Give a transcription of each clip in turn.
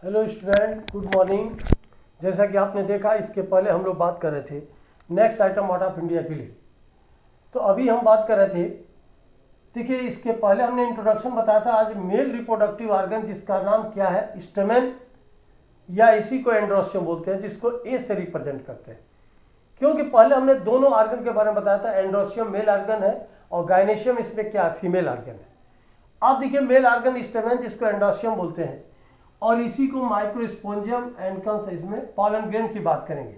Hello student, good morning. जैसा कि आपने देखा, इसके पहले हम लोग बात कर रहे थे next item out of India के लिए। तो अभी हम बात कर रहे थे, देखिए इसके पहले हमने इंट्रोडक्शन बताया था। आज मेल रिप्रोडक्टिव ऑर्गन जिसका नाम क्या है, स्टेमेन, या इसी को एंड्रोसियम बोलते हैं, जिसको ए से रिप्रेजेंट करते हैं। क्योंकि पहले हमने दोनों ऑर्गन के बारे में बताया था। एंड्रोसियम मेल ऑर्गन है और गाइनेशियम इसमें क्या है, फीमेल ऑर्गन है। अब देखिए मेल ऑर्गन स्टेमेन, जिसको एंड्रोसियम बोलते हैं, और इसी को माइक्रोस्पोंजियम एंकन्स, इसमें पॉलन ग्रेन की बात करेंगे।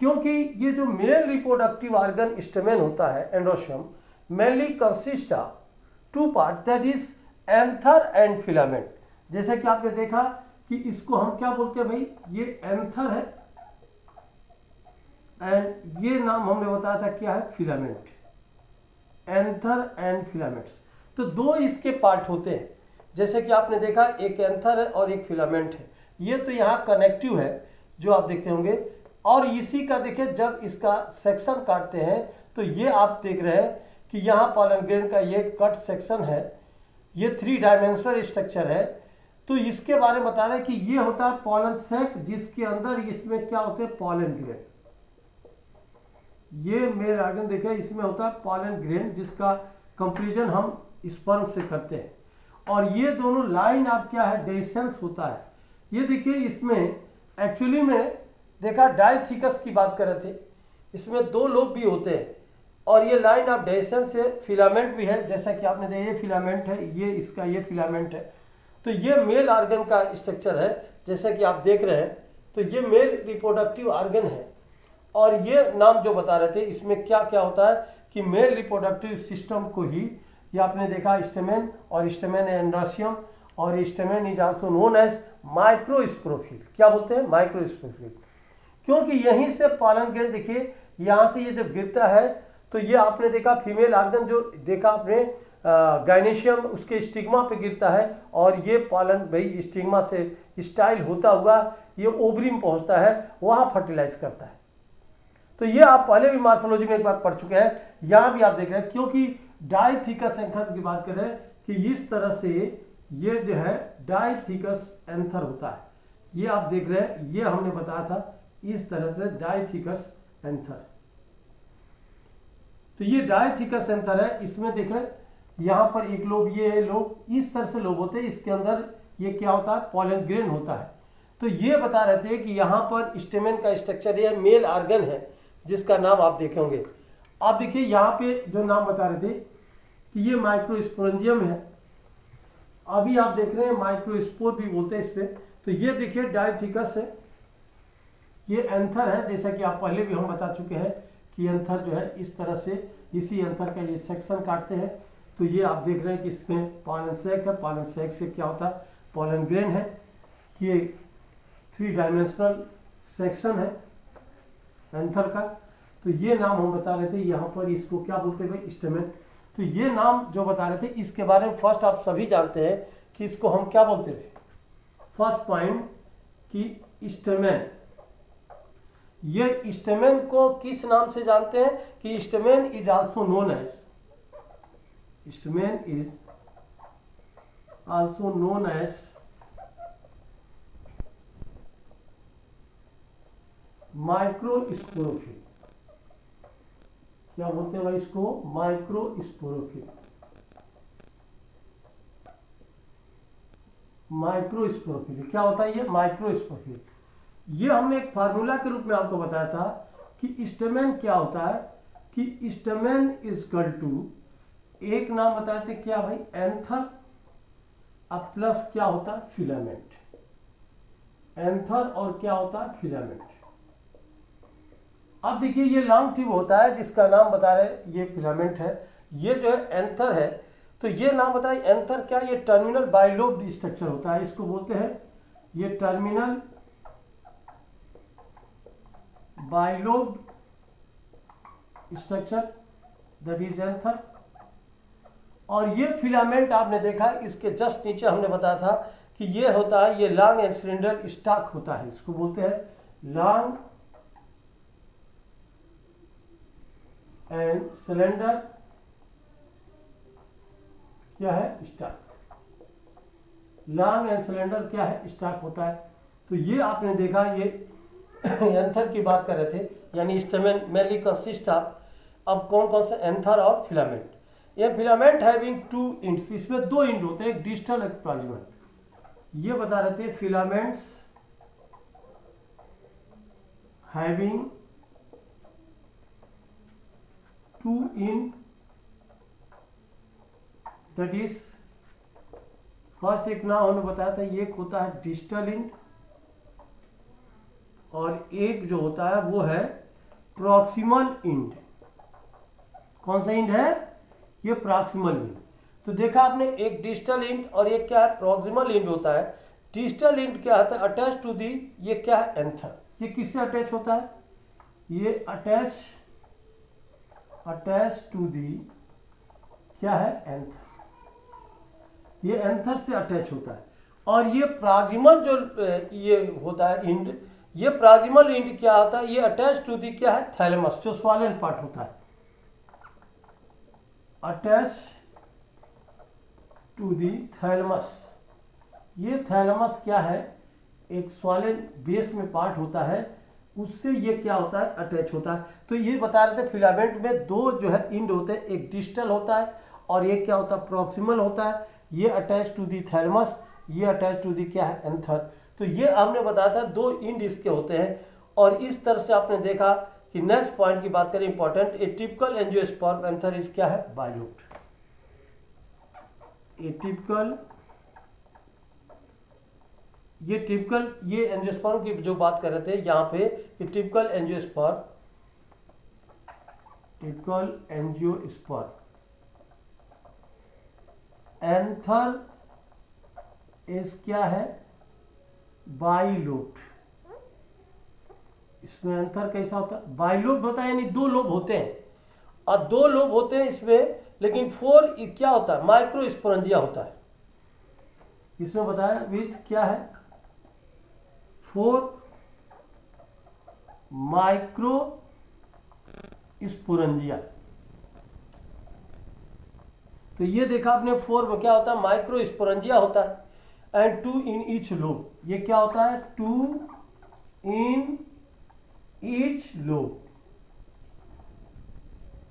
क्योंकि ये जो मेल रिप्रोडक्टिव ऑर्गन स्टेमेन होता है, androecium, mainly consist of two part, that is anther and filament. जैसे कि आपने देखा कि इसको हम क्या बोलते हैं भाई, ये एंथर है एंड ये नाम हमने बताया था क्या है, फिलामेंट। एंथर एंड फिलामेंट्स, तो दो इसके पार्ट होते हैं। जैसे कि आपने देखा, एक एंथर है और एक फिलामेंट है। ये तो यहाँ कनेक्टिव है जो आप देखते होंगे, और इसी का देखिए जब इसका सेक्शन काटते हैं तो ये आप देख रहे हैं कि यहाँ पॉलन ग्रेन का ये कट सेक्शन है। ये 3 डायमेंशनल स्ट्रक्चर है। तो इसके बारे में बता रहे हैं कि ये होता है पॉलन सैक, जिसके अंदर इसमें क्या होते हैं, पॉलन ग्रेन। ये मेल ऑर्गन देखिए, इसमें होता है पॉलन ग्रेन, जिसका कंपेरिजन हम स्पर्म से करते हैं। और ये दोनों लाइन आप क्या है, डेसेंस होता है। ये देखिए इसमें एक्चुअली में देखा डायथिकस की बात कर रहे थे, इसमें 2 लोब भी होते हैं। और ये लाइन ऑफ डेसेंस से फिलामेंट भी है। जैसा कि आपने देखा, ये फिलामेंट है, ये इसका ये फिलामेंट है। तो ये मेल ऑर्गन का स्ट्रक्चर है, जैसा कि आप देख रहे हैं। तो ये मेल रिप्रोडक्टिव ऑर्गन है। और ये नाम जो बता रहे थे, इसमें क्या क्या होता है कि मेल रिप्रोडक्टिव सिस्टम को ही, ये आपने देखा स्टेमेन, और स्टेमेन एंड्रोसियम, और stamen is also known as microsporophyll. क्या बोलते हैं, माइक्रोस्पोरोफिल। क्योंकि यहीं से पॉलन ग्रेन देखिए, यहाँ से ये जब गिरता है तो ये आपने देखा फीमेल ऑर्गन जो देखा आपने गाइनेशियम, उसके स्टिग्मा पे गिरता है, और ये पॉलन भाई स्टिग्मा से स्टाइल होता हुआ ये ओवरी में पहुंचता है, वहाँ फर्टिलाइज करता है। तो ये आप पहले भी मॉर्फोलॉजी में एक बार पढ़ चुके हैं, यहाँ भी आप देख रहे हैं। क्योंकि डायथिकस एंथर की बात करें कि इस तरह से ये जो है डायथिकस एंथर होता है, ये आप देख रहे हैं, ये हमने बताया था इस तरह से डायथिकस एंथर। तो ये डायथिकस एंथर है। इसमें देखें यहाँ पर एक लोब, ये लोब, इस तरह से लोब होते हैं। इसके अंदर ये क्या होता है, पॉलन ग्रेन होता है। तो ये बता रहे थे कि यहाँ पर स्टेमेन का स्ट्रक्चर, ये मेल ऑर्गन है जिसका नाम आप देखे होंगे। आप देखिए यहाँ पे जो नाम बता रहे थे कि ये माइक्रोस्पोरेंजियम है। अभी आप देख रहे हैं माइक्रोस्पोर भी बोलते हैं इस पे। तो ये देखिए डायथिकस है, ये एंथर है। जैसा कि आप पहले भी हम बता चुके हैं कि एंथर जो है इस तरह से, इसी एंथर का ये सेक्शन काटते हैं। तो ये आप देख रहे हैं कि इसमें पॉलन सैक है। पॉलन सैक से क्या होता है, पॉलन ग्रेन है। ये 3 डायमेंशनल सेक्शन है एंथर का। तो ये नाम हम बता रहे थे, यहाँ पर इसको क्या बोलते हैं भाई, स्टेमेन। तो ये नाम जो बता रहे थे, इसके बारे में फर्स्ट आप सभी जानते हैं कि इसको हम क्या बोलते थे। फर्स्ट पॉइंट कि स्टेमेन, ये स्टेमेन को किस नाम से जानते हैं कि stamen is also known as, stamen is also known as microsporophyll. क्या बोलते हैं भाई इसको, माइक्रोस्पोरोफिल। माइक्रोस्पोरोफिल क्या होता है, ये माइक्रोस्पोरोफिल। ये हमने एक फार्मूला के रूप में आपको बताया था कि स्टेमेन क्या होता है, कि स्टेमेन इज इक्वल टू, एक नाम बताए थे क्या भाई, एंथर, अब प्लस क्या होता है, फिलामेंट। एंथर और क्या होता है, फिलामेंट। अब देखिए ये लॉन्ग ट्यूब होता है जिसका नाम बता रहे हैं, ये फिलामेंट है। ये जो है एंथर है। तो ये नाम बताइए एंथर क्या, ये टर्मिनल बाइलोब स्ट्रक्चर होता है, इसको बोलते हैं ये terminal bilobe structure, that is anther. और ये फिलामेंट आपने देखा, इसके जस्ट नीचे हमने बताया था कि ये होता है, ये लॉन्ग एंड सिलेंडर स्टॉक होता है, इसको बोलते हैं लॉन्ग एंड सिलेंडर क्या है, स्टॉक। लॉन्ग एंड सिलेंडर क्या है, स्टॉक होता है। तो ये आपने देखा, ये एंथर की बात कर रहे थे, यानी स्टेमेन मेनली कंसिस्ट ऑफ, अब कौन कौन से, एंथर और फिलामेंट। ये फिलामेंट हैविंग टू इंड्स, इसमें दो इंड होते हैं, एक डिस्टल एक प्रॉक्सिमल। ये बता रहे थे filaments having two end, that is first एक ना उन्होंने बताया था, एक होता है डिस्टल इंड और एक जो होता है वो है प्रॉक्सिमल इंड। कौन सा इंड है, ये प्रॉक्सिमल इंड। तो देखा आपने, एक डिस्टल इंड और एक क्या है, प्रॉक्सिमल इंड होता है। डिस्टल इंड क्या होता है, अटैच टू दी, ये क्या है, एंथर। ये किससे अटैच होता है, ये अटैच टू दी क्या है, एंथर। ये एंथर से अटैच होता है। और ये प्रॉक्सिमल जो ये होता है इंड, ये प्रॉक्सिमल इंड क्या होता है, ये अटैच टू दी क्या है, थैलेमस, जो स्वालेन पार्ट होता है, अटैच टू दी थैलेमस। ये थैलेमस क्या है, एक स्वालेन बेस में पार्ट होता है, उससे ये क्या होता है, अटैच होता है। तो ये बता रहे थे फिलामेंट में दो जो है इंड होते हैं, एक डिस्टल होता है और एक क्या होता है, प्रॉक्सिमल होता है। ये अटैच टू दी थैलेमस, ये अटैच टू दी क्या है, एंथर। तो ये आपने बताया था दो इंड इसके होते हैं। और इस तरह से आपने देखा कि नेक्स्ट पॉइंट की बात करें important, A typical angiosperm anther is क्या है, बाइलोब्ड। ए टिपिकल, ये टिपिकल, ये एंजियोस्पर्म की जो बात कर रहे थे यहाँ पे, कि typical angiosperm, typical angiosperm anther इस क्या है, बाइलोब्ड। इसमें एंथर कैसा होता है, बाइलोब्ड होता है, यानी दो लोब होते हैं, और दो लोब होते हैं इसमें, लेकिन फोर क्या होता है, माइक्रोस्पोरेंजिया होता है। इसमें बताया विथ क्या है, फोर माइक्रोस्पोरेंजिया। तो ये देखा आपने, फोर में क्या होता है, माइक्रोस्पोरेंजिया होता है, and two in each lobe. ये क्या होता है, टू इन ईच लोब।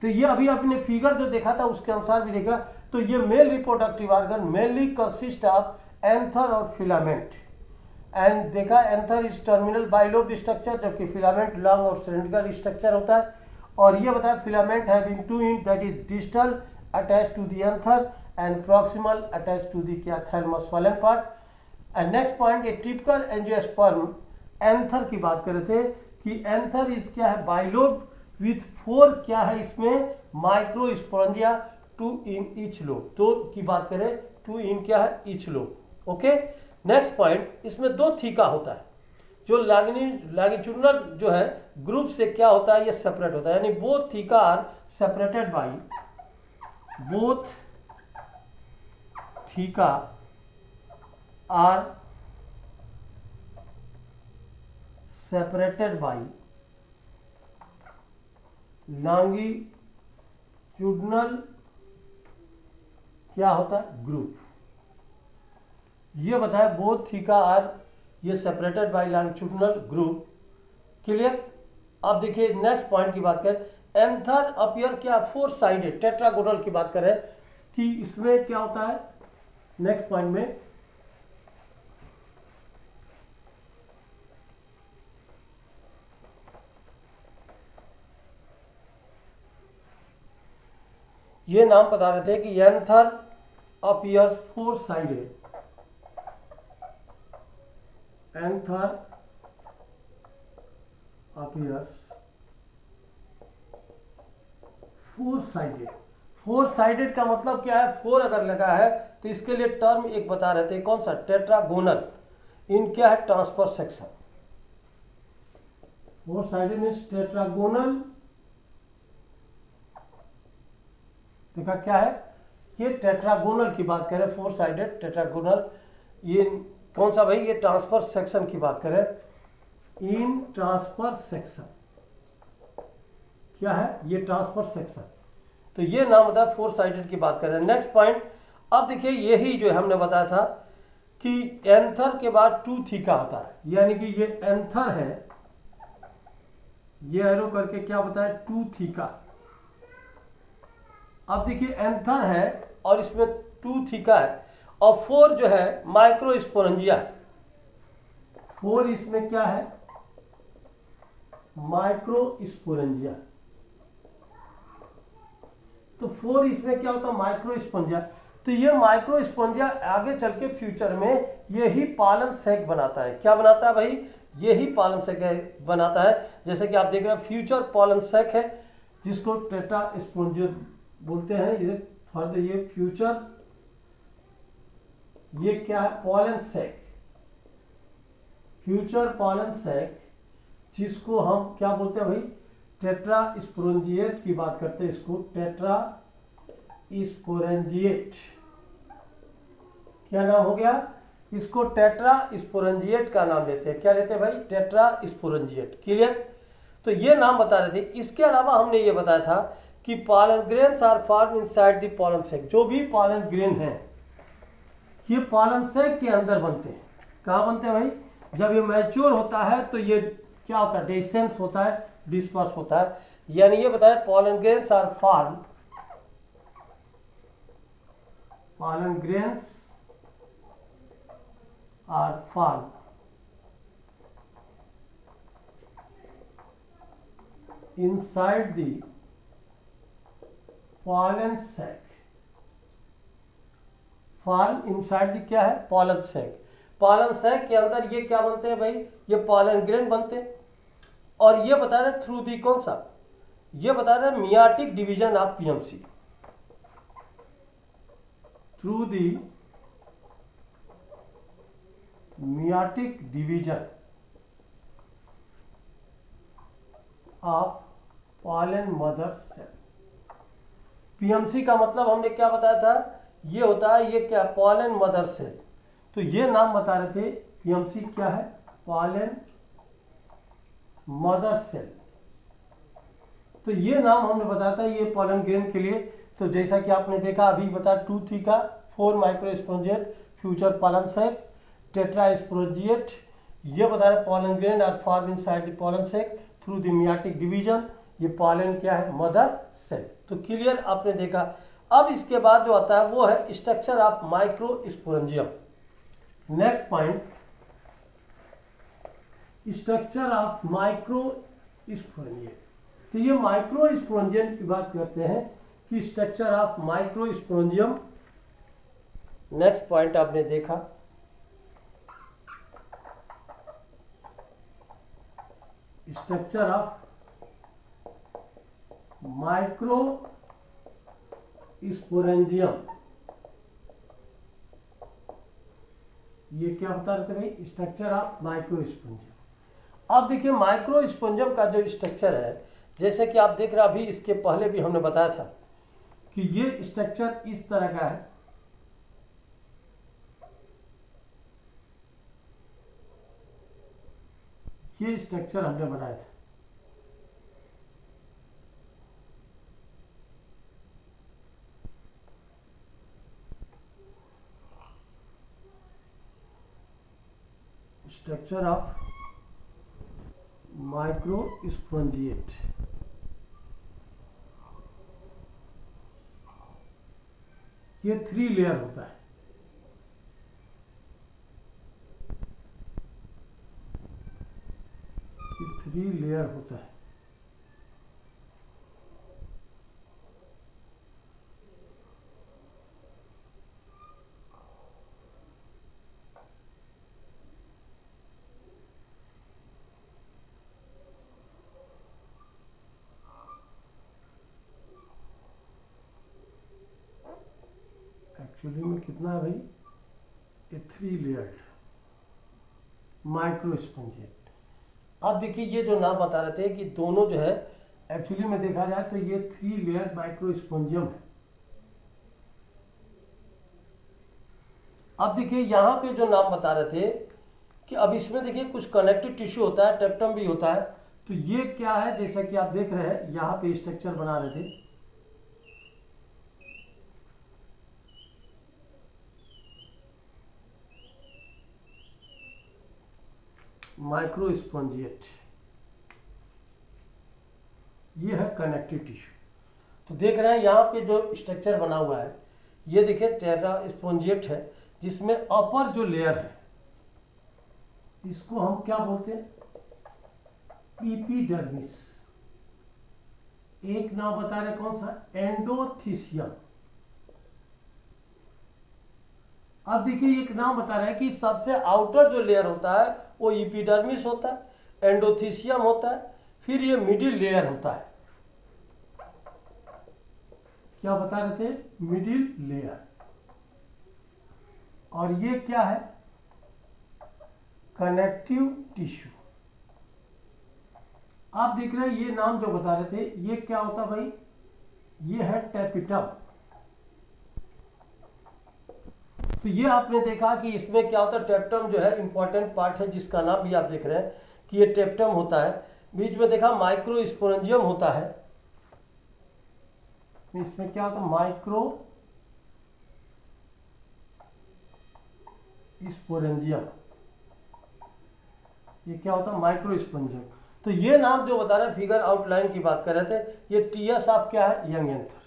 तो ये अभी आपने फिगर जो देखा था उसके अनुसार भी देखा, तो ये male reproductive organ mainly consist of anther और फिलामेंट। एंड देखा, anther is terminal bilobed structure, जबकि फिलामेंट लॉन्ग और सिलेंड्रिकल स्ट्रक्चर होता है। और ये बताया filament having two end, that is distal attach to the anther and proximal attach to the क्या, thalamus swollen part. And next point, a typical angiosperm anther की बात कर रहे थे कि एंथर इज क्या है, बाइलोब्ड विथ फोर क्या है इसमें, microsporangia, two in each lobe. दो की बात करें, टू इन क्या है, each lobe. Okay, next point, इसमें दो थीका होता है, जो लॉन्गिट्यूडिनल जो है ग्रुप से क्या होता है, ये सेपरेट होता है, यानी both theca are separated by, both theca are separated by longitudinal क्या होता है, ग्रुप। ये बताया बोथ थीका आर ये separated by longitudinal group. Clear. अब देखिए नेक्स्ट पॉइंट की बात करें, एंथर अपीयर क्या, फोर साइडेड टेट्रागोनल की बात करें कि इसमें क्या होता है, नेक्स्ट पॉइंट में ये नाम बता रहे थे कि anther appears four sided, anther appears four sided. Four sided का मतलब क्या है, फोर अगर लगा है तो इसके लिए टर्म एक बता रहे थे, कौन सा, टेट्रागोनल इन क्या है, transfer section. Four sided means tetragonal, देखा क्या है, ये टेट्रागोनल की बात करें, फोर साइडेड टेट्रागोनल, ये कौन सा भाई, ये ट्रांसफर सेक्शन की बात करें, इन ट्रांसफर सेक्शन क्या है, ये ट्रांसफर सेक्शन। तो ये नाम बताया फोर साइडेड की बात करें। नेक्स्ट पॉइंट, अब देखिए यही जो हमने बताया था कि एंथर के बाद 2 थीका होता है, यानी कि ये एंथर है, ये एरो करके क्या बताया 2 थीका। अब देखिए एंथर है और इसमें 2 थीका है, और 4 जो है माइक्रोस्पोरेंजिया। 4 इसमें क्या है, माइक्रोस्पोरेंजिया। तो 4 इसमें क्या होता है, माइक्रोस्पोरेंजिया। तो ये माइक्रोस्पोरेंजिया आगे चल के फ्यूचर में यही पालन सैक बनाता है। क्या बनाता है भाई, यही पालन सैक बनाता है। जैसे कि आप देख रहे हैं फ्यूचर पालन सैक है, जिसको टेट्रास्पोरेंजिया बोलते हैं। ये फर्दर ये फ्यूचर, ये क्या है, pollen sac, future pollen sac, जिसको हम क्या बोलते हैं भाई, टेट्रास्पोरेंजिएट की बात करते हैं, इसको टेट्रास्पोरेंजिएट। क्या नाम हो गया, इसको टेट्रास्पोरेंजिएट का नाम लेते हैं। क्या लेते हैं भाई, टेट्रास्पोरेंजिएट। क्लियर। तो ये नाम बता रहे थे। इसके अलावा हमने ये बताया था कि pollen grains are form inside the pollen sac. जो भी पॉलन ग्रेन है ये पॉलन सैक के अंदर बनते हैं। कहाँ बनते हैं भाई, जब ये मैच्योर होता है तो ये क्या होता है, डेसेंस होता है, डिस्पर्स होता है। यानी ये बताया pollen grains are form, pollen grains are form inside the pollen sac। Form inside the क्या है, पॉलन सैक। पॉलन सैक के अंदर ये क्या बनते हैं भाई, ये पॉलन ग्रेन बनते हैं। और ये बता रहे थ्रू दी कौन सा, ये बता रहे meiotic division of PMC, through the meiotic division of pollen mother cell. PMC का मतलब हमने क्या बताया था, ये होता है, ये क्या, पॉलन मदर सेल। तो ये नाम बता रहे थे, पीएमसी क्या है, पॉलन मदर सेल। तो ये नाम हमने बताया था ये पॉलन ग्रेन के लिए। तो जैसा कि आपने देखा अभी बताया 2 theca, 4 microsporangiate, future pollen sac, tetrasporangiate. ये बता रहे pollen grain are form inside the pollen sac through the meiotic division. ये पॉलन क्या है, मदर सेल। तो क्लियर आपने देखा। अब इसके बाद जो आता है वो है structure of microsporangium. Next point, structure of microsporangium. तो ये माइक्रोस्पोरेंजियम की बात करते हैं कि structure of microsporangium. Next point आपने देखा, स्ट्रक्चर ऑफ माइक्रोस्पोरेंजियम। ये क्या बता रहे थे भाई, स्ट्रक्चर ऑफ माइक्रोस्पोरेंजियम। अब देखिए माइक्रोस्पोरेंजियम का जो स्ट्रक्चर है, जैसे कि आप देख रहे हैं, अभी इसके पहले भी हमने बताया था कि ये स्ट्रक्चर इस तरह का है। ये स्ट्रक्चर हमने बनाया था। Structure of microsporangiate. ये 3 लेयर होता है। ये 3 लेयर होता है। एक्चुअली में कितना है भाई, ये 3 लेयर्ड माइक्रोस्पोरेंजिएट। अब देखिए ये जो नाम बता रहे थे कि दोनों जो है एक्चुअली में देखा जाए तो ये 3 लेयर माइक्रोस्पोरेंजियम है। अब देखिए यहाँ पे जो नाम बता रहे थे कि अब इसमें देखिए कुछ कनेक्टिव टिश्यू होता है, टेप्टम भी होता है। तो ये क्या है, जैसा कि आप देख रहे हैं यहाँ पे स्ट्रक्चर बना रहे थे। माइक्रोस्पोंजिएट, ये है कनेक्टिव टिश्यू। तो देख रहे हैं यहाँ पे जो स्ट्रक्चर बना हुआ है, ये देखिए टेरास्पोंजिएट है, जिसमें अपर जो लेयर है इसको हम क्या बोलते हैं, एपिडर्मिस। एक नाम बता रहे कौन सा, एंडोथीसियम। अब देखिए एक नाम बता रहा है कि सबसे आउटर जो लेयर होता है वो एपिडर्मिस होता है, एंडोथीसियम होता है, फिर ये मिडिल लेयर होता है। क्या बता रहे थे, मिडिल लेयर। और ये क्या है, कनेक्टिव टिश्यू। आप देख रहे हैं ये नाम जो बता रहे थे, ये क्या होता भाई, ये है टेपिटम। तो ये आपने देखा कि इसमें क्या होता है, टेप्टम जो है इंपॉर्टेंट पार्ट है, जिसका नाम भी आप देख रहे हैं कि ये टेप्टम होता है। बीच में देखा माइक्रोस्पोरेंजियम होता है, इसमें क्या होता है, माइक्रोस्पोरेंजियम। ये क्या होता है, माइक्रोस्पोरेंजियम। तो ये नाम जो बता रहे हैं, फिगर आउटलाइन की बात कर रहे थे, ये टीएस ऑफ क्या है, यंग एंथर।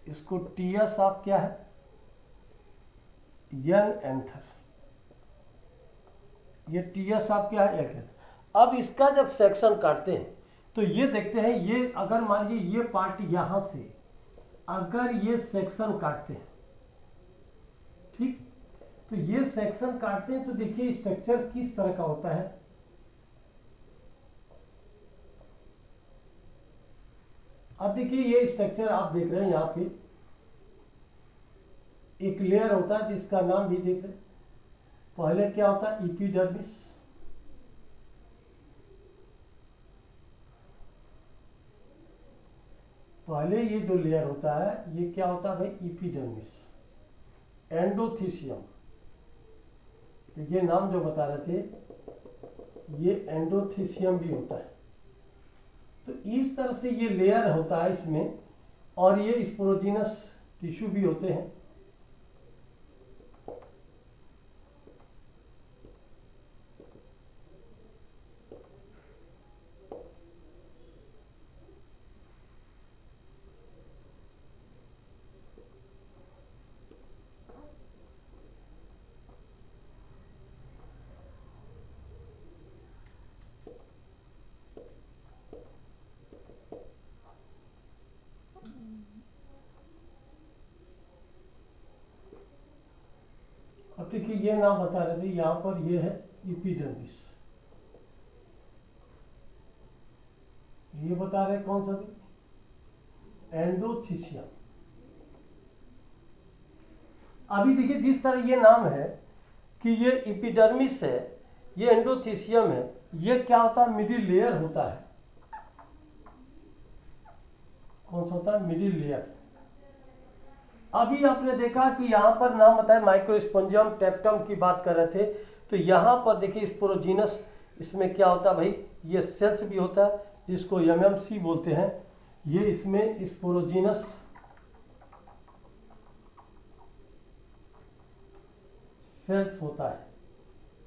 इसको टीएस ऑफ क्या है, यंग एंथर। ये टीएस ऑफ क्या है, यंग एंथर। अब इसका जब सेक्शन काटते हैं तो ये देखते हैं, ये अगर मान लीजिए ये पार्ट यहां से अगर ये सेक्शन काटते हैं, ठीक, तो ये सेक्शन काटते हैं तो देखिए स्ट्रक्चर किस तरह का होता है। अब देखिए ये स्ट्रक्चर आप देख रहे हैं, यहां पे एक लेयर होता है जिसका नाम भी देख रहे हैं। पहले क्या होता है, एपिडर्मिस। पहले ये जो लेयर होता है ये क्या होता है भाई, एपिडर्मिस। एंडोथीसियम, ये नाम जो बता रहे थे, ये एंडोथीसियम भी होता है। तो इस तरह से ये लेयर होता है इसमें, और ये स्पोरोजिनस टिश्यू भी होते हैं। अब देखिए ये नाम बता रहे थे, यहां पर ये है एपिडर्मिस। ये बता रहे कौन सा, एंडोथीसियम। अभी देखिए जिस तरह ये नाम है कि ये एपिडर्मिस है, ये एंडोथीसियम है, ये क्या होता है, मिडिल लेयर होता है। कौन सा होता है, मिडिल लेयर। अभी आपने देखा कि यहां पर नाम बताया माइक्रोस्पोंजियम, टेप्टम की बात कर रहे थे, तो यहां पर देखिए स्पोरोजिनस, इसमें क्या होता है भाई, ये सेल्स भी होता है जिसको एमएमसी बोलते हैं। ये इसमें स्पोरोजिनस सेल्स होता है,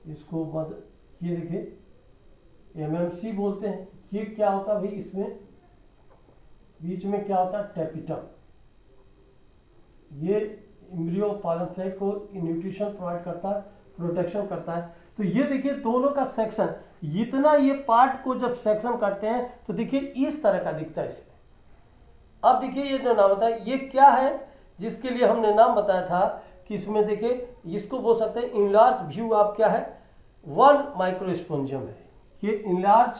इसको ये देखिए एमएमसी बोलते हैं। ये क्या होता है भाई, इसमें बीच में क्या होता है, टेपिटम। ये एम्ब्रियो पालन को न्यूट्रिशन प्रोवाइड करता है, प्रोटेक्शन करता है। तो ये देखिए दोनों का सेक्शन, इतना ये पार्ट को जब सेक्शन करते हैं तो देखिए इस तरह का दिखता है इसमें। अब देखिए ये जो नाम बताया, ये क्या है, जिसके लिए हमने नाम बताया था कि इसमें देखिए इसको बोल सकते हैं इनलार्ज व्यू ऑफ क्या है, वन माइक्रोस्पोंजियम है। ये enlarge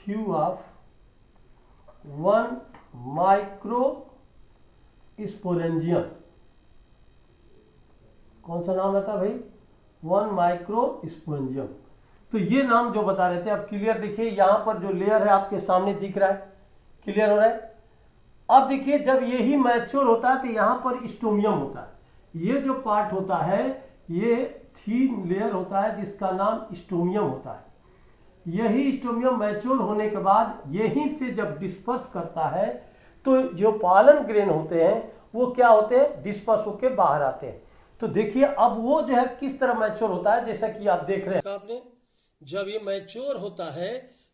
view of one microsporangium. कौन सा नाम रहता है भाई, वन माइक्रोस्पोरेंजियम। तो ये नाम जो बता रहे थे, अब क्लियर देखिए यहां पर जो लेयर है आपके सामने दिख रहा है, क्लियर हो रहा है। अब देखिए जब यही मैच्योर होता है तो यहां पर स्टोमियम होता है। ये जो पार्ट होता है ये थीन लेयर होता है जिसका नाम स्टोमियम होता है। यही स्टोमियम मैच्योर होने के बाद यहीं से जब डिस्पर्स करता है तो जो पालन ग्रेन होते हैं वो क्या होते हैं, डिस्पर्स होकर बाहर आते हैं। तो देखिए अब वो जो है किस तरह मैच्योर होता है, जैसा कि आप देख रहे हैं आपने, जब ये मैच्योर होता है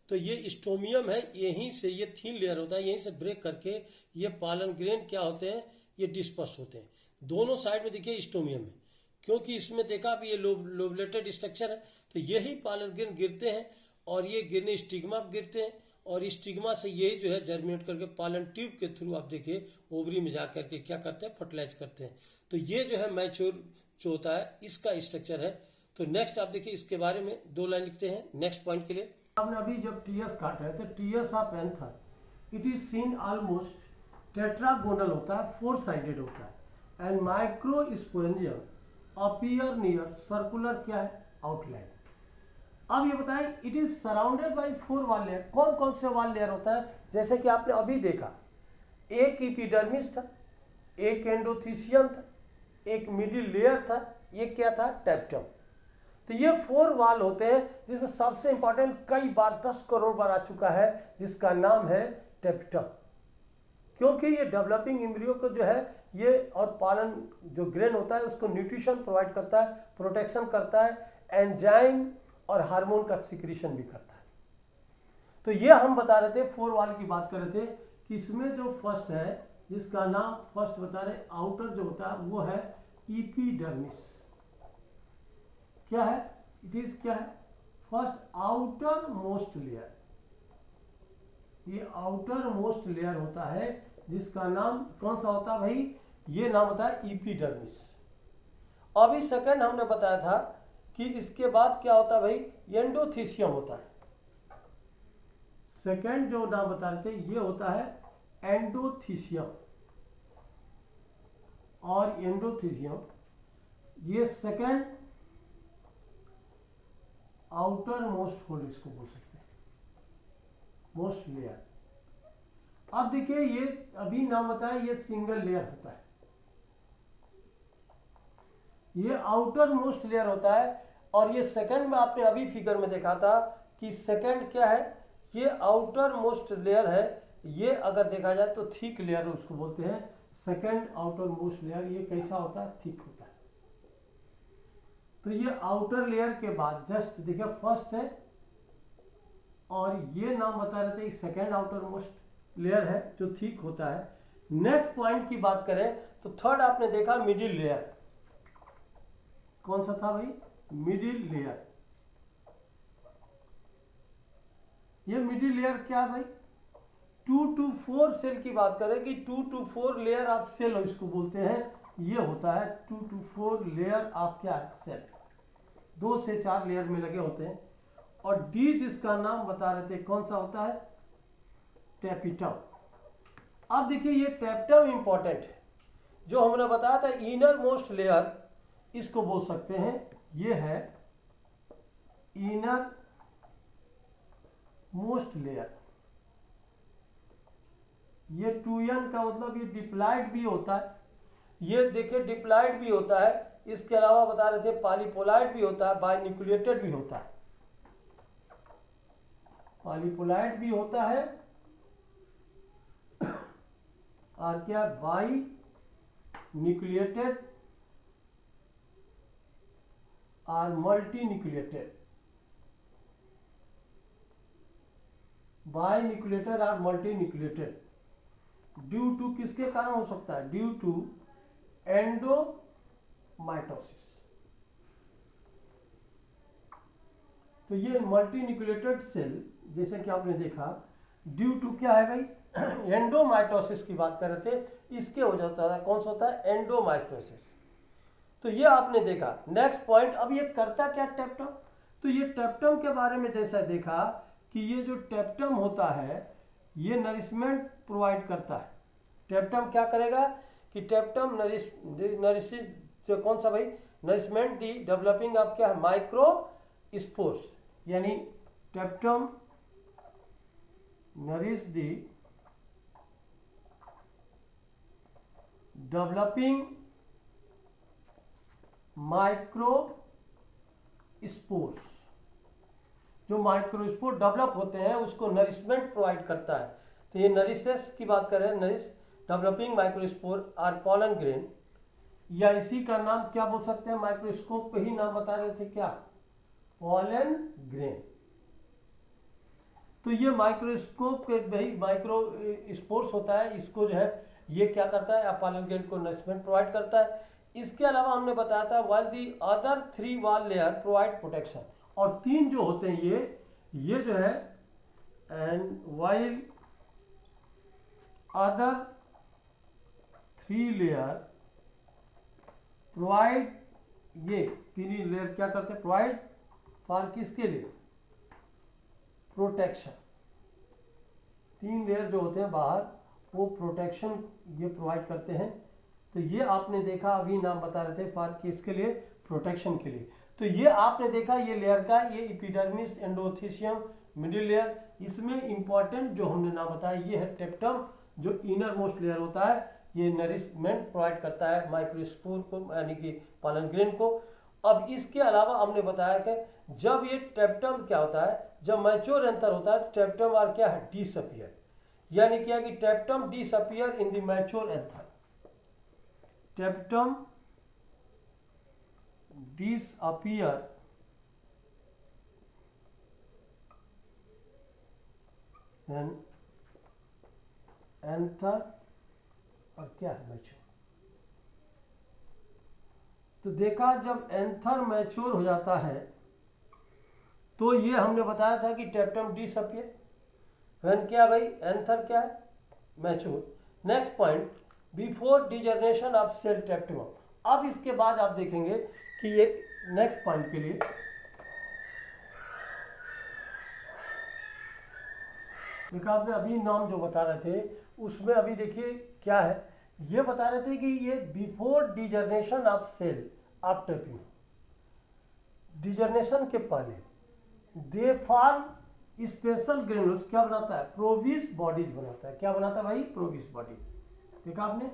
तो ये स्टोमियम है, यहीं से ये थीन लेयर होता है, यहीं से ब्रेक करके ये पालन ग्रेन क्या होते हैं, ये डिस्पर्स होते हैं। दोनों साइड में देखिए स्टोमियम है, क्योंकि इसमें देखा आप ये लोबलेटेड स्ट्रक्चर है, तो यही पालन ग्रेन गिरते हैं और ये गिरने स्टिग्मा गिरते हैं, और स्टिग्मा से यही जो है जर्मिनेट करके पालन ट्यूब के थ्रू आप देखिए ओवरी में जा करके क्या करते हैं, फर्टिलाइज करते हैं। तो ये जो है मैच्योर जो होता है इसका स्ट्रक्चर है। तो नेक्स्ट आप देखिए इसके बारे में 2 लाइन लिखते हैं नेक्स्ट पॉइंट के लिए। आपने अभी जब टीएस काटा है तो TS of anther it is seen almost tetragonal होता है, 4 साइडेड होता है, and microsporangium appear near circular क्या है, आउटलाइन। अब ये बताएं it is surrounded by 4 wall layer. कौन कौन से वॉल लेयर होता है, जैसे कि आपने अभी देखा, एक एपिडर्मिस था, एक एंडोथीसियम था, एक मिडिल लेयर था, ये क्या था, टेप्टम। तो ये 4 वाल होते हैं, जिसमें सबसे इंपॉर्टेंट कई बार 10 करोड़ बार आ चुका है, जिसका नाम है टेप्टम। क्योंकि ये डेवलपिंग एम्ब्रियो को जो है ये और पालन जो ग्रेन होता है उसको न्यूट्रिशन प्रोवाइड करता है, प्रोटेक्शन करता है, एंजाइम और हार्मोन का सिक्रीशन भी करता है। तो ये हम बता रहे थे 4 वाल की बात कर रहे थे कि इसमें जो फर्स्ट है, जिसका नाम फर्स्ट बता रहे, आउटर जो होता है वो है एपिडर्मिस। क्या है, इट इज क्या है, फर्स्ट आउटर मोस्ट लेयर। ये आउटर मोस्ट लेयर होता है, जिसका नाम कौन सा होता है भाई, ये नाम होता है एपिडर्मिस। अभी सेकंड हमने बताया था कि इसके बाद क्या होता है भाई, एंडोथीसियम होता है। सेकंड जो नाम बता रहे थे ये होता है एंडोथीसियम, और एंडोथीसियम ये सेकंड आउटर मोस्ट होल इसको बोल सकते हैं, मोस्ट लेयर। अब देखिए ये अभी नाम बताया, ये सिंगल लेयर होता है, ये आउटर मोस्ट लेयर होता है। और ये सेकंड में आपने अभी फिगर में देखा था कि सेकंड क्या है, ये आउटर मोस्ट लेयर है, ये अगर देखा जाए तो थिक लेयर उसको बोलते हैं। सेकंड आउटर मोस्ट लेयर ये कैसा होता है, थिक होता है। तो ये आउटर लेयर के बाद जस्ट देखिए फर्स्ट है, और ये नाम बता रहे थे सेकंड आउटर मोस्ट लेयर है जो थिक होता है। नेक्स्ट पॉइंट की बात करें तो थर्ड आपने देखा मिडिल लेयर, कौन सा था भाई, मिडिल लेयर। ये मिडिल लेयर क्या है भाई, 2 to 4 सेल की बात करें कि 2 to 4 लेयर ऑफ सेल इसको बोलते हैं, ये होता है 2 to 4 लेयर ऑफ क्या है, सेल। 2 से 4 लेयर में लगे होते हैं। और डी जिसका नाम बता रहे थे कौन सा होता है, टेपिटम। अब देखिए ये टेप्टम इंपॉर्टेंट है, जो हमने बताया था इनर मोस्ट लेयर इसको बोल सकते हैं, ये है इनर मोस्ट लेयर। ये 2n का मतलब ये डिप्लॉइड भी होता है, ये देखिए डिप्लॉइड भी होता है। इसके अलावा बता रहे थे पॉलीपोलॉइड भी होता है, बाइन्यूक्लिएटेड भी होता है, पॉलीपोलॉइड भी होता है, और क्या बाई न्यूक्लिएटेड और मल्टी न्यूक्लिएटेड, बाई न्यूक्लिएटेड और मल्टी न्यूक्लिएटेड। ड्यू टू किसके कारण हो सकता है, ड्यू टू एंडोमाइटोसिस। तो ये मल्टी न्यूक्लिएटेड सेल जैसे कि आपने देखा, ड्यू टू क्या है भाई, एंडोमाइटोसिस की बात कर रहे थे, इसके हो जाता है कौन सा होता है, एंडोमाइटोसिस। तो ये आपने देखा। नेक्स्ट पॉइंट, अब ये करता क्या टेप्टम, तो ये टेप्टम के बारे में जैसा देखा कि ये जो टेप्टम होता है ये नरिशमेंट प्रोवाइड करता है। टेप्टम क्या करेगा कि टेप्टम नरिश जो कौन सा भाई, नरिशमेंट दी डेवलपिंग ऑफ क्या है, माइक्रो स्पोर्स, यानी टेप्टम nourish the developing micro spores, जो माइक्रोस्पोर डेवलप होते हैं उसको नरिशमेंट प्रोवाइड करता है। तो ये नरिशेस की बात करें, nourish developing microspore or pollen grain या इसी का नाम क्या बोल सकते हैं, माइक्रोस्कोप पे ही नाम बता रहे थे क्या, पॉलन ग्रेन। तो ये माइक्रोस्कोप के भाई माइक्रो स्पोर्स होता है, इसको जो है ये क्या करता है, पॉलन ग्रेन को नरिशमेंट प्रोवाइड करता है। इसके अलावा हमने बताया था while the other 3 wall layer provide protection, और 3 जो होते हैं ये जो है, and while other 3 layer provide, ये 3 लेयर क्या करते हैं, प्रोवाइड फॉर किसके लिए, प्रोटेक्शन। 3 लेयर जो होते हैं बाहर वो प्रोटेक्शन ये प्रोवाइड करते हैं। तो ये आपने देखा, अभी नाम बता रहे थे फॉर किसके लिए, प्रोटेक्शन के लिए। तो ये आपने देखा ये लेयर का, ये एपिडर्मिस, एंडोथीसियम, मिडिल लेयर। इसमें इंपॉर्टेंट जो हमने नाम बताया ये है टेप्टम, जो इनर मोस्ट लेयर होता है, ये नरिशमेंट प्रोवाइड करता है माइक्रोस्पोर को, यानी कि पॉलन ग्रेन को। अब इसके अलावा हमने बताया कि जब ये टेप्टम क्या होता है, जब मैच्योर एंथर होता है टेप्टम और क्या है, डिसअपियर, यानी क्या कि टेप्टम disappear in the mature anther, टेप्टम disappear then anther और क्या है, मैच्योर। तो देखा जब एंथर मैच्योर हो जाता है तो ये हमने बताया था कि टेप्टम डिसअपियर, व्हेन क्या भाई, एंथर क्या है, mature. Next point, before degeneration of cell tapetum. अब इसके बाद आप देखेंगे कि ये नेक्स्ट पॉइंट के लिए देखा आपने अभी नाम जो बता रहे थे उसमें अभी देखिए क्या है, ये बता रहे थे कि ये before degeneration of cell after tapetum, degeneration के पहले दे फॉर्म स्पेशल ग्रेनुल्स, क्या बनाता है, प्रोविस बॉडीज बनाता है। क्या बनाता है भाई, प्रोविस बॉडीज। देखा आपने,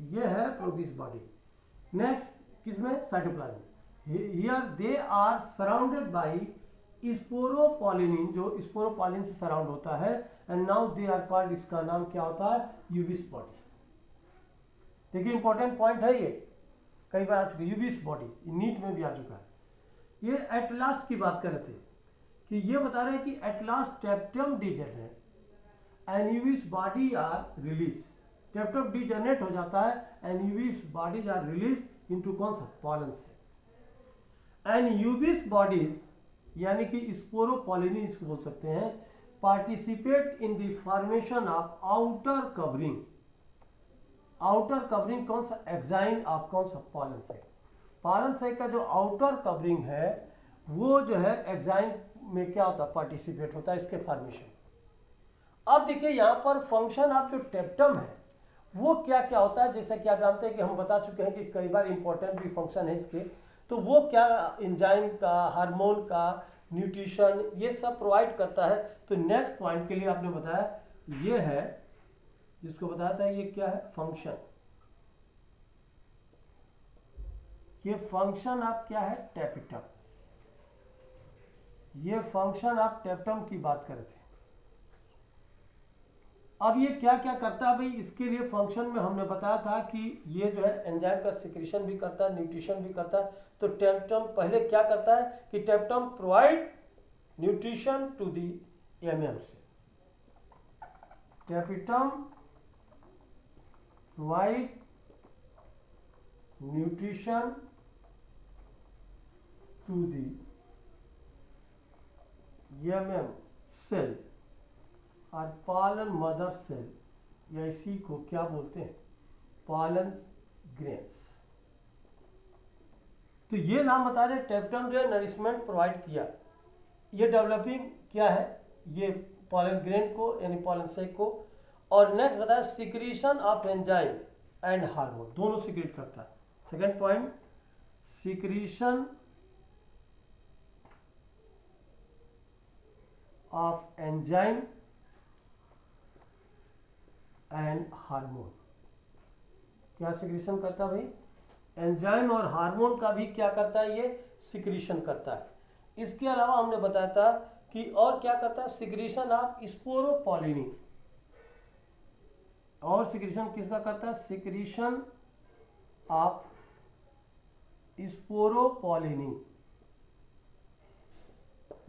ये है प्रोविस बॉडी। नेक्स्ट किसमें, cytoplasm. Here they are surrounded by sporopollenin, जो स्पोरोपॉलिन से सराउंड होता है, and now they are called, इसका नाम क्या होता है, यूबिस बॉडीज। देखिए इंपॉर्टेंट पॉइंट है, ये कई बार आ चुके, यूबिस बॉडीज, नीट में भी आ चुका है। ये एट लास्ट की बात कर रहे थे कि ये बता रहे हैं कि at last tapetum degenerate and Ubisch body are release, tapetum degenerate हो जाता है and Ubisch bodies are release into कौन सा, पॉलन से। एंड यूबिस बॉडीज यानी कि स्पोरोपॉलिनिन इसको बोल सकते हैं, participate in the formation of outer covering. Outer covering कौन सा, एक्साइन ऑफ कौन सा, पॉलन सेक। पॉलन सेक का जो आउटर कवरिंग है वो जो है एक्साइन में क्या होता है, पार्टिसिपेट होता है इसके फॉर्मेशन। अब देखिए यहाँ पर फंक्शन ऑफ जो टेप्टम है वो क्या क्या होता है, जैसा कि आप जानते हैं कि हम बता चुके हैं कि कई बार इंपॉर्टेंट भी फंक्शन है इसके। तो वो क्या, एंजाइम का, हार्मोन का, न्यूट्रिशन, ये सब प्रोवाइड करता है। तो नेक्स्ट पॉइंट के लिए आपने बताया ये है, जिसको बताया था ये क्या है, फंक्शन। ये फंक्शन आप क्या है, टेप्टम। ये फंक्शन आप टेप्टम की बात कर रहे थे। अब ये क्या क्या करता है भाई, इसके लिए फंक्शन में हमने बताया था कि ये जो है एंजाइम का सिक्रीशन भी करता है, न्यूट्रिशन भी करता है। तो टेप्टम पहले क्या करता है कि tapetum provide nutrition to the MM से, tapetum provide nutrition to the MM cell और पॉलन मदर सेल, या इसी को क्या बोलते हैं, पॉलन ग्रेन्स। तो ये नाम बता रहे, टेप्टम जो नरिशमेंट प्रोवाइड किया, ये डेवलपिंग क्या है, ये पॉलन ग्रेन को यानी पॉलन सेक को। और नेक्स्ट बताया secretion of enzyme and hormone, दोनों सिक्रीट करता है। Second point, secretion of enzyme and hormone, क्या सिक्रीशन करता है भाई, एंजाइम और हार्मोन का भी क्या करता है, ये सिक्रीशन करता है। इसके अलावा हमने बताया था कि और क्या करता है, सिक्रीशन ऑफ स्पोरोपॉलिनिन, और सिक्रीशन किसका करता है, सिक्रीशन ऑफ स्पोरोपॉलिनिंग,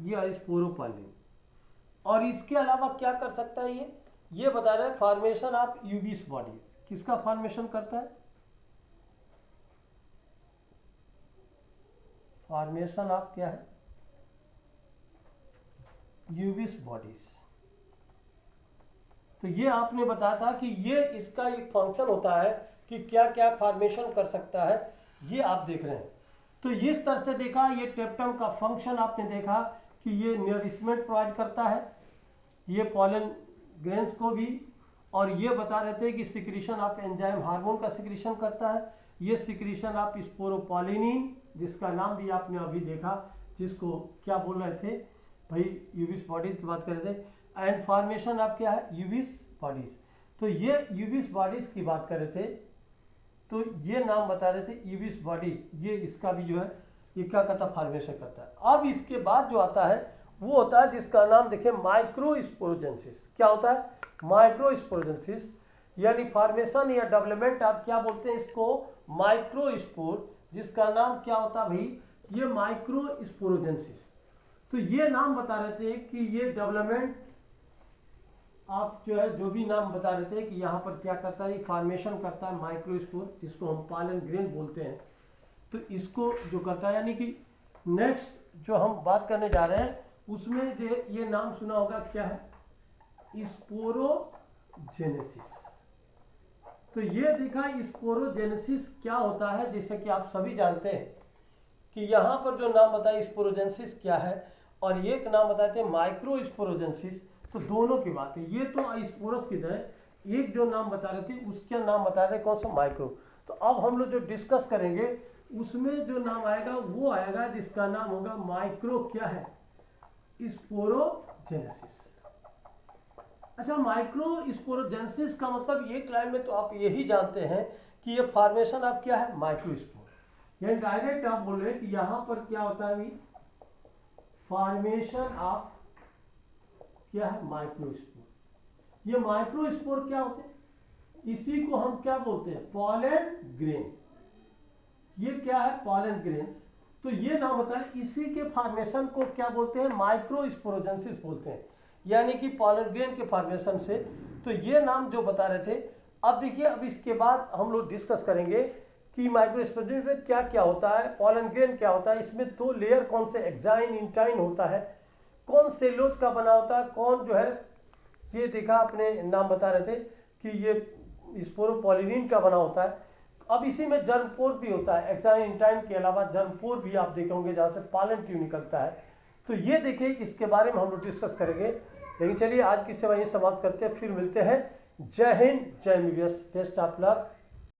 ये स्पोरोपॉलिनिंग। और इसके अलावा क्या कर सकता है ये बता रहे हैं फॉर्मेशन ऑफ यूबीस बॉडीज, किसका फॉर्मेशन करता है, फॉर्मेशन ऑफ क्या है, यूबीस बॉडीज। तो ये आपने बताया था कि ये इसका एक फंक्शन होता है कि क्या क्या फॉर्मेशन कर सकता है, ये आप देख रहे हैं। तो इस तरह से देखा, ये टेप्टम का फंक्शन आपने देखा कि ये नरिशमेंट प्रोवाइड करता है, ये पॉलन ग्रेन्स को भी, और ये बता रहे थे कि सिक्रीशन ऑफ एंजाइम हार्मोन का सिक्रीशन करता है, ये सिक्रीशन ऑफ स्पोरोपॉलिनिन, जिसका नाम भी आपने अभी देखा, जिसको क्या बोल रहे थे भाई, यूबिस बॉडीज की बात कर रहे थे, एंड फॉर्मेशन ऑफ क्या है, यूबिस बॉडीज। तो ये यूबिस बॉडीज की बात कर रहे थे, तो ये नाम बता रहे थे यूबिस बॉडीज, ये इसका भी जो है ये क्या करता है, फॉर्मेशन करता है। अब इसके बाद जो आता है वो होता है जिसका नाम देखिए माइक्रोस्पोरोजेंसिस। क्या होता है, माइक्रोस्पोरोजेंसिस, यानी फॉर्मेशन या डेवलपमेंट, आप क्या बोलते हैं इसको, माइक्रोस्पोर, जिसका नाम क्या होता है भाई, ये माइक्रोस्पोरोजेंसिस। तो ये नाम बता रहे थे कि ये डेवलपमेंट आप जो है जो भी नाम बता रहे थे कि यहाँ पर क्या करता है, फॉर्मेशन करता है माइक्रोस्पोर, जिसको हम पॉलन ग्रेन बोलते हैं। तो इसको जो करता है, यानी कि नेक्स्ट जो हम बात करने जा रहे हैं उसमें जो ये नाम सुना होगा, क्या है, स्पोरोजेनेसिस। तो ये देखा स्पोरोजेनेसिस क्या होता है, जैसे कि आप सभी जानते हैं कि यहाँ पर जो नाम बताया स्पोरोजेनेसिस क्या है, और एक नाम बताते हैं माइक्रो स्पोरोजेनेसिस। तो दोनों की बात है, ये तो स्पोरस की तरह एक जो नाम बता रहे थे उसका नाम बता रहे कौन सा, माइक्रो। तो अब हम लोग जो डिस्कस करेंगे उसमें जो नाम आएगा वो आएगा जिसका नाम होगा माइक्रो क्या है, स्पोरोजेनेसिस। अच्छा, माइक्रो स्पोरोजेनेसिस का मतलब एक लाइन में तो आप यही जानते हैं कि ये फॉर्मेशन ऑफ क्या है, माइक्रोस्पोर। यानी डायरेक्ट आप बोल रहे हैं कि यहां पर क्या होता है, फॉर्मेशन ऑफ क्या है, माइक्रोस्पोर। ये माइक्रोस्पोर क्या होते हैं, इसी को हम क्या बोलते हैं, पॉलन ग्रेन। ये क्या है, पॉलन ग्रेन्स। तो ये नाम होता है, इसी के फॉर्मेशन को क्या बोलते हैं, माइक्रोस्पोरोजेनेसिस बोलते हैं, यानी कि पॉलन ग्रेन के फॉर्मेशन से। तो ये नाम जो बता रहे थे। अब देखिए, अब इसके बाद हम लोग डिस्कस करेंगे कि माइक्रोस्पोरोजेनेसिस में क्या क्या होता है, पॉलन ग्रेन क्या होता है, इसमें दो लेयर कौन से, एक्साइन इंटाइन होता है, कौन सेलुलोज का बना होता है, कौन जो है, ये देखा आपने नाम बता रहे थे कि ये स्पोरोपॉलिनिन का बना होता है। अब इसी में जर्मपोर भी होता है, एक्साइन इंटाइन के अलावा जर्मपोर भी आप देखेंगे जहाँ से पॉलन ट्यूब निकलता है। तो ये देखिए, इसके बारे में हम लोग डिस्कस करेंगे। लेकिन चलिए आज की सेवा ये समाप्त करते हैं, फिर मिलते हैं। जय हिंद, जय एमबीबीएस, बेस्ट ऑफ लक।